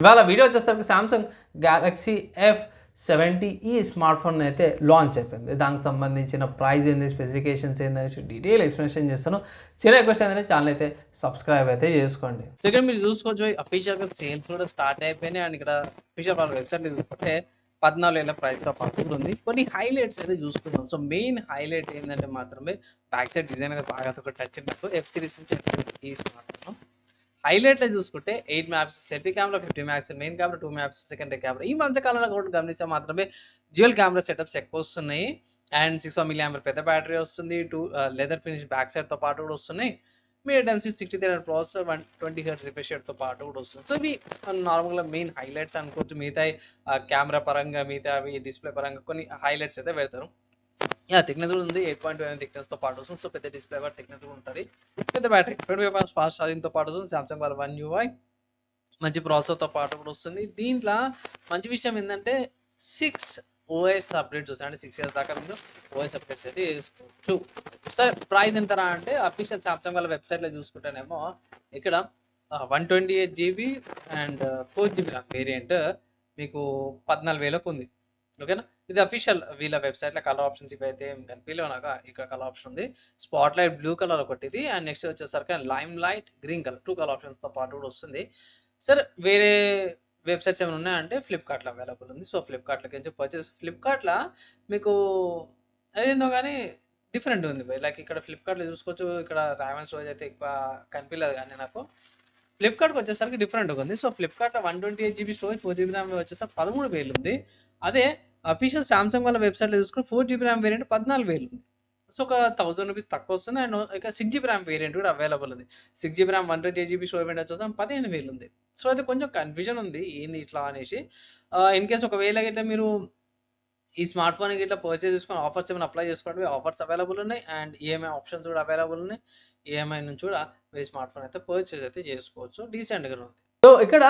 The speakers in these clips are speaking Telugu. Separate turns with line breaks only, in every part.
ఇవాళ వీడియో వచ్చేసరికి సామ్సంగ్ గ్యాలక్సీ F70 ఈ స్మార్ట్ ఫోన్ అయితే లాంచ్ అయిపోయింది. దానికి సంబంధించిన ప్రైస్ ఏంది, స్పెసిఫికేషన్స్ ఏంది డీటెయిల్ ఎక్స్ప్లెనేషన్ చేస్తాను. చిన్న రిక్వెస్ట్ ఏంటంటే ఛానల్ అయితే సబ్స్క్రైబ్ అయితే చేసుకోండి. సో ఇక్కడ మీరు చూసుకోవచ్చు అఫీషియల్గా సేల్స్ కూడా స్టార్ట్ అయిపోయినాయి. అండ్ ఇక్కడ అఫీషియల్ వాళ్ళ వెబ్సైట్ చూసుకుంటే 14,000 ప్రైస్తో పాటు ఉంది. కొన్ని హైలైట్స్ అయితే చూసుకుందాం. సో మెయిన్ హైలైట్ ఏంటంటే మాత్రమే బ్యాక్ సైడ్ డిజైన్ అయితే బాగా నచ్చింది నాకు. F సిరీస్ నుంచి F సిరీస్ ఈ స్మార్ట్ ఫోన్ హైలైట్లో చూసుకుంటే 8 maps selfie camera, 50 maps main camera, 2 maps secondary camera. ఈ మధ్య కాలంలో కూడా గమనిస్తే మాత్రమే డ్యూయల్ కెమెరా సెటప్స్ ఎక్కువ వస్తున్నాయి. అండ్ 6 mAh పెద్ద బ్యాటరీ వస్తుంది. లెదర్ ఫినిష్ బ్యాక్ సైడ్తో పాటు కూడా వస్తున్నాయి. Media density 6300 processor, 120 Hz refresh రేట్తో పాటు కూడా వస్తుంది. సో ఇవి నార్మల్గా మెయిన్ హైలైట్స్ అనుకోవచ్చు. మిగతా కెమెరా పరంగా, మిగతా డిస్ప్లే పరంగా కొన్ని హైలైట్స్ అయితే పెడతారు. థిక్నెస్ కూడా ఉంది. 8.2 థిక్నెస్తో పాటు వస్తుంది. సో పెద్ద డిస్ప్లే కూడా థిక్నెస్ కూడా ఉంటుంది. పెద్ద బ్యాటరీ 25 hours ఫాస్ట్ ఛార్జింగ్తో పాటు వస్తుంది. సామ్సంగ్ వాళ్ళ One UI మంచి ప్రాసెసర్తో పాటు కూడా వస్తుంది. దీంట్లో మంచి విషయం ఏంటంటే 6 OS అప్డేట్స్ వస్తాయి. అంటే 6 years దాకా మీరు OS అప్డేట్స్ అయితే చేసుకోవచ్చు. సార్ ప్రైస్ ఎంతరా అంటే అఫీషియల్ సామ్సంగ్ వాళ్ళ వెబ్సైట్లో చూసుకుంటేనేమో ఇక్కడ 128 GB and 4 GB RAM variant మీకు 14,000 ఉంది. ఓకేనా. ఇది అఫీషియల్ వీళ్ళ వెబ్సైట్లో కలర్ ఆప్షన్స్ ఇవి అయితే ఏం కనిపించలేవు నాకు. ఇక్కడ కలర్ ఆప్షన్ ఉంది. స్పాట్ లైట్ బ్లూ కలర్ ఒకటి ఇది. అండ్ నెక్స్ట్ వచ్చేసరికి lime light green colour 2 colour ఆప్షన్స్తో పాటు కూడా వస్తుంది. సార్ వేరే వెబ్సైట్స్ ఏమైనా ఉన్నాయంటే ఫ్లిప్కార్ట్లో అవైలబుల్ ఉంది. సో ఫ్లిప్కార్ట్లోకి నుంచి పర్చేస్. ఫ్లిప్కార్ట్లో మీకు అదేందో కానీ డిఫరెంట్ ఉంది. లైక్ ఇక్కడ ఫ్లిప్కార్ట్లో చూసుకోవచ్చు. ఇక్కడ రావెన్స్ రోజు అయితే ఎక్కువ కనిపించలేదు కానీ నాకు ఫ్లిప్కార్ట్కి వచ్చేసరికి డిఫరెంట్గా ఉంది. సో ఫ్లిప్కార్ట్లో 128 GB స్టోరేజ్, 4 GB ర్యామ్ వచ్చేసరికి 13,000 ఉంది. అదే అఫీషియల్ సామ్సంగ్ వాళ్ళ వెబ్సైట్లో చూసుకుని 4 GB ర్యామ్ వేరియంట్ 14,000 ఉంది. సో ఒక 1000 రూపీస్ తక్కువ వస్తుంది. అండ్ ఇక 6 GB ర్యామ్ వేరియంట్ కూడా అవైలబుల్ ఉంది. 6 GB ర్యామ్ 128 GB స్టోరేజ్ వచ్చేసి 15,000 ఉంది. సో అది కొంచెం కన్ఫ్యూజన్ ఉంది ఏంది ఇట్లా అనేసి. ఇన్ కేస్ ఒకవేళ గిట్లా మీరు ఈ స్మార్ట్ ఫోన్ ఇట్లా పర్చేస్ చేసుకొని ఆఫర్స్ ఏమైనా అప్లై చేసుకోండి. ఆఫర్స్ అవైలబుల్ ఉన్నాయి. అండ్ ఈఎంఐ ఆప్షన్స్ కూడా అవైలబుల్ ఉన్నాయి. ఈఎంఐ నుంచి కూడా మీరు స్మార్ట్ ఫోన్ అయితే పర్చేస్ అయితే చేసుకోవచ్చు. డీసెంట్గా ఉంది. సో ఇక్కడ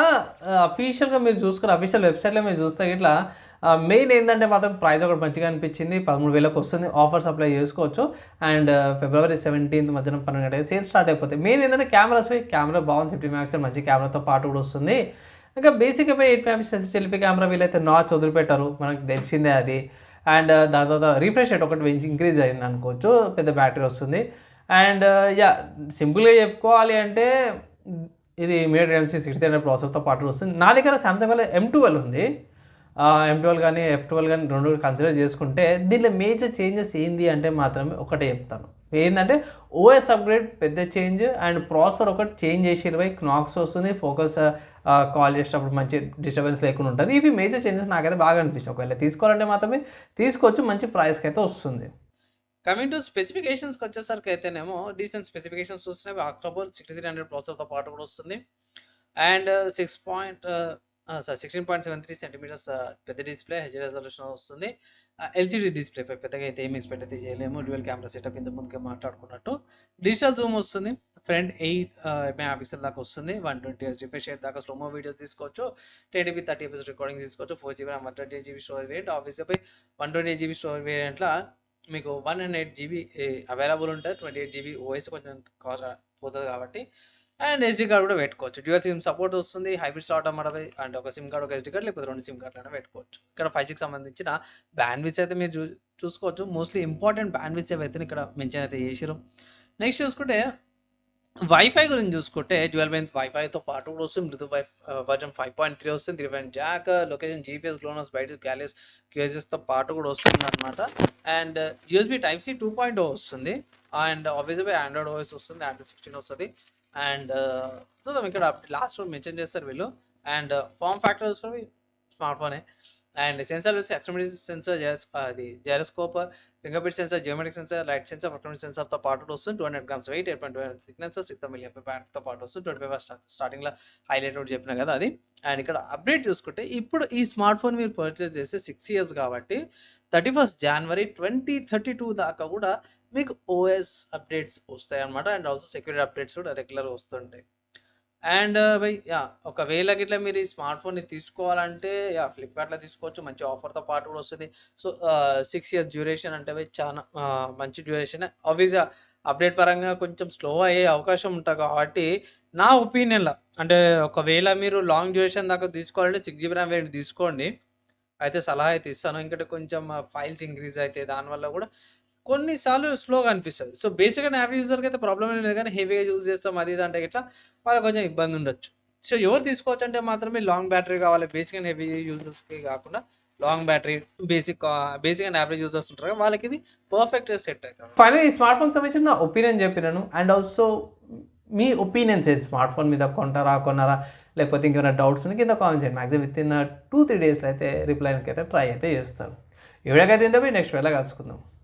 అఫీషియల్గా మీరు చూసుకుని అఫీషియల్ వెబ్సైట్లో మీరు చూస్తే ఇట్లా మెయిన్ ఏంటంటే మాత్రం ప్రైస్ ఒకటి మంచిగా అనిపించింది. 13,000 వస్తుంది. ఆఫర్స్ అప్లై చేసుకోవచ్చు. అండ్ February 17th మధ్యాహ్నం 12 గంటలకు సేల్ స్టార్ట్ అయిపోతాయి. మెయిన్ ఏంటంటే కెమెరా బాగుంది. 50 MP మంచి కెమెరాతో పాటు కూడా వస్తుంది. ఇంకా బేసిక్గా 8 MP సెల్ఫీ కెమెరా వీళ్ళైతే నాచ్ వదిలిపెట్టారు, మనకు తెలిసిందే అది. అండ్ దాని తర్వాత రిఫ్రెష్ రేట్ ఒకటి ఇంక్రీజ్ అయింది అనుకోవచ్చు. పెద్ద బ్యాటరీ వస్తుంది. అండ్ సింపుల్గా చెప్పుకోవాలి అంటే ఇది మీడియా డెన్సిటీ 6300 ప్రాసెసర్తో పాటు వస్తుంది. నా దగ్గర సామ్సంగ్ వల్ల M12 ఉంది. M12 కానీ F12 కానీ రెండు కన్సిడర్ చేసుకుంటే దీనిలో మేజర్ చేంజెస్ ఏంది అంటే మాత్రమే ఒకటే చెప్తాను. ఏంటంటే ఓఎస్ అప్గ్రేడ్ పెద్ద చేంజ్. అండ్ ప్రాసెసర్ ఒకటి చేంజ్ చేసి 20 క్నాక్స్ వస్తుంది. ఫోకస్ కాల్ చేసేటప్పుడు మంచి డిస్టర్బెన్స్ లేకుండా ఉంటుంది. ఇవి మేజర్ చేంజెస్ నాకైతే బాగా అనిపిస్తాయి. ఒకవేళ తీసుకోవాలంటే మాత్రమే తీసుకోవచ్చు. మంచి ప్రైస్కి అయితే వస్తుంది. కమింగ్ టు స్పెసిఫికేషన్స్కి వచ్చేసరికి అయితేనేమో డీసెంట్ స్పెసిఫికేషన్స్ వస్తున్నాయి. అక్టోబర్ 6300 ప్రాసెసర్తో పాటు కూడా వస్తుంది. అండ్ 16.73 సెంటీమీటర్స్ పెద్ద డిస్ప్లే, హెచ్ రెజల్యూషన్ వస్తుంది. ఎల్సిడి డిస్ప్లే పెద్దగా అయితే ఏమి ఎక్స్పెక్ట్ అయితే చేయలేము. డ్యూయల్ కెమెరా సెటప్ ఇంత ముందుగా మాట్లాడుకున్నట్టు. డిజిటల్ జూమ్ వస్తుంది. ఫ్రంట్ 8 MP దాకా వస్తుంది. 120 Hz రిఫ్రెష్ రేట్ దాకా స్లోమో వీడియోస్ తీసుకోవచ్చు. 1080p 30fps రికార్డింగ్ తీసుకోవచ్చు. 4 GB RAM 128 GB storage variant. Obviously 128 GB storage వేరియంట్లో మీకు 108 GB అవైలబుల్ ఉంటుంది. 28 GB ఓఎస్ కొంచెం కాస్ట్ పోతుంది కాబట్టి. అండ్ ఎస్డీ కార్డ్ కూడా పెట్టుకోవచ్చు. డ్యూయల్ సిమ్ సపోర్ట్ వస్తుంది. హైబ్రిడ్ స్లాట్ అన్నమాట. అండ్ ఒక సిమ్ కార్డ్, ఒక ఎస్డీ కార్డ్, లేకపోతే 2 సిమ్ కార్డులైనా పెట్టుకోవచ్చు. ఇక్కడ 5Gకి సంబంధించిన బ్యాండ్విడ్త్ అయితే మీరు చూసుకోవచ్చు. మోస్ట్లీ ఇంపార్టెంట్ బ్యాండ్విడ్త్ అయితే ఇక్కడ మెన్షన్ అయితే చేసారు. నెక్స్ట్ చూసుకుంటే వైఫై గురించి చూసుకుంటే డ్యూయల్ బ్యాండ్ వైఫైతో పాటు కూడా వస్తుంది. బ్లూటూత్ వర్జన్ 5.3 వస్తుంది. 3 జాక్, లొకేషన్, జీపీఎస్, గ్లోనస్, బయట క్యాలియస్ క్యూఎస్ఎస్తో పాటు కూడా వస్తుంది అనమాట. అండ్ యూఎస్బీ టైప్ సి 2.0 వస్తుంది. అండ్ ఆబ్వియస్లీ ఆండ్రాయిడ్ ఓఎస్ వస్తుంది. ఆండ్రాయిడ్ 16 వస్తుంది. అండ్ చూద్దాం ఇక్కడ లాస్ట్ మెన్షన్ చేస్తారు వీళ్ళు. అండ్ ఫార్మ్ ఫ్యాక్టర్ వస్తుంది స్మార్ట్ ఫోనే. అండ్ సెన్సార్ వచ్చి ఎక్స్ట్రీమిటీ సెన్సార్, అది gyroscope, finger print sensor, geometric sensor, light sensor, proximity సెన్సార్తో పాటు వస్తుంది. 200 grams వెయిట్, 8.2 థిక్నెస్, 6 mAh బ్యాటరీతో పాటు వస్తుంది. 25 hours స్టార్టింగ్లో హైలైట్ కూడా చెప్పినా కదా అది. అండ్ ఇక్కడ అప్డేట్ చూసుకుంటే ఇప్పుడు ఈ స్మార్ట్ ఫోన్ మీరు పర్చేస్ చేస్తే 6 years కాబట్టి 31st January 2032 దాకా కూడా మీకు ఓఎస్ అప్డేట్స్ వస్తాయి అనమాట. అండ్ ఆల్సో సెక్యూరిటీ అప్డేట్స్ కూడా రెగ్యులర్గా వస్తుంటాయి. అండ్ ఒకవేళ గిట్లా మీరు ఈ స్మార్ట్ ఫోన్ని తీసుకోవాలంటే ఫ్లిప్కార్ట్లో తీసుకోవచ్చు. మంచి ఆఫర్తో పాటు కూడా వస్తుంది. సో 6 years డ్యూరేషన్ అంటే చాలా మంచి డ్యూరేషన్. ఆబ్వియస్గా
అప్డేట్ పరంగా కొంచెం స్లో అయ్యే అవకాశం ఉంటుంది కాబట్టి నా ఒపీనియన్‌లో అంటే ఒకవేళ మీరు లాంగ్ డ్యూరేషన్ దాకా తీసుకోవాలంటే 6 జీబీ ర్యామ్ వేరియంట్ తీసుకోండి. అయితే సలహా అయితే ఇస్తాను. ఇంకోటి కొంచెం ఫైల్స్ ఇంక్రీజ్ అయితాయి. దానివల్ల కూడా కొన్ని సార్లు స్లోగా అనిపిస్తది. సో, బేసిక్‌గా యావరేజ్ యూజర్‌కి అయితే ప్రాబ్లమ్ ఏం లేదు కానీ హెవీగా యూజ్ చేస్తాం అది ఇది అంటే గిట్ల వాళ్ళకి కొంచెం ఇబ్బంది ఉండొచ్చు. సో, ఎవరు తీసుకోవచ్చంటే మాత్రమే లాంగ్ బ్యాటరీ కావాలి. బేసిక్ అండ్ హెవీ యూజర్స్‌కి కాకుండా long battery basic and average users ఉంటారు కదా! వాళ్ళకి ఇది పర్ఫెక్ట్‌గా సెట్ అయితది.
ఫైనల్లీ ఈ స్మార్ట్ ఫోన్ సంబంధించిన నా ఒపీనియన్ చెప్పినాను. అండ్ ఆల్సో మీ ఒపీనియన్స్ ఏంటి స్మార్ట్ ఫోన్ మీద కొంటారా? కొనరా? లేకపోతే ఇంకేమైనా డౌట్స్ ఉంటే కింద కామెంట్ చేయండి. మాక్సిమం వితిన్ 2, 3 డేస్‌లో అయితే రిప్లైకి అయితే ట్రై అయితే చేస్తాను. ఈ వీడియోకి అయితే ఇంతే, నెక్స్ట్ వీడియోలో కలుసుకుందాం.